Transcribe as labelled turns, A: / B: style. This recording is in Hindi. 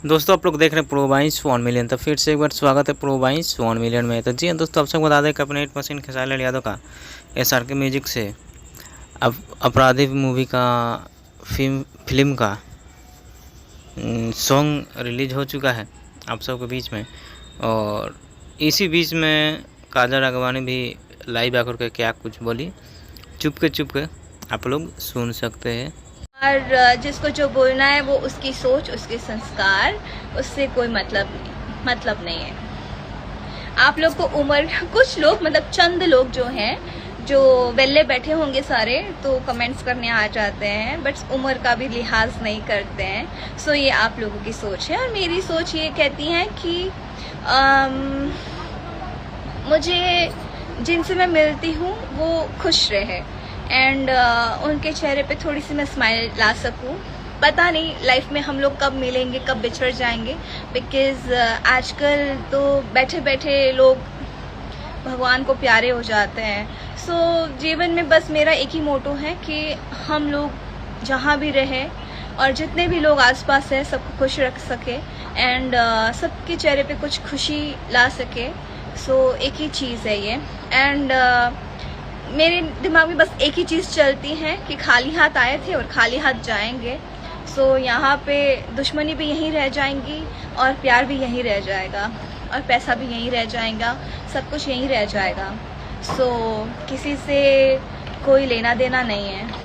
A: दोस्तों आप लोग देख रहे हैं प्रोवाइंस 1 मिलियन। तो फिर से एक बार स्वागत है प्रोवाइंस 1 मिलियन में। तो जी हाँ दोस्तों, आप सबको बता दें कि अपने हिट मशीन खेसारी लाल यादव का SRK म्यूजिक से अब अपराधी मूवी का फिल्म का सॉन्ग रिलीज हो चुका है आप सबके बीच में। और इसी बीच में काजल राघवानी भी लाइव आकर के क्या कुछ बोली, चुप के आप लोग सुन सकते हैं।
B: और जिसको जो बोलना है वो उसकी सोच, उसके संस्कार, उससे कोई मतलब नहीं है। आप लोग को उम्र, कुछ लोग मतलब चंद लोग जो हैं, जो वेल्ले बैठे होंगे सारे, तो कमेंट्स करने आ जाते हैं, बट उम्र का भी लिहाज नहीं करते हैं। सो ये आप लोगों की सोच है और मेरी सोच ये कहती है कि मुझे जिनसे मैं मिलती हूँ वो खुश रहे एंड उनके चेहरे पे थोड़ी सी मैं स्माइल ला सकूं। पता नहीं लाइफ में हम लोग कब मिलेंगे, कब बिछड़ जाएंगे, बिकॉज आजकल तो बैठे बैठे लोग भगवान को प्यारे हो जाते हैं। सो जीवन में बस मेरा एक ही मोटो है कि हम लोग जहाँ भी रहें और जितने भी लोग आसपास हैं सबको खुश रख सके एंड सबके चेहरे पे कुछ खुशी ला सके। सो एक ही चीज़ है ये एंड मेरे दिमाग में बस एक ही चीज़ चलती है कि खाली हाथ आए थे और खाली हाथ जाएंगे। सो यहाँ पे दुश्मनी भी यहीं रह जाएंगी और प्यार भी यहीं रह जाएगा और पैसा भी यहीं रह जाएगा, सब कुछ यहीं रह जाएगा। सो किसी से कोई लेना देना नहीं है।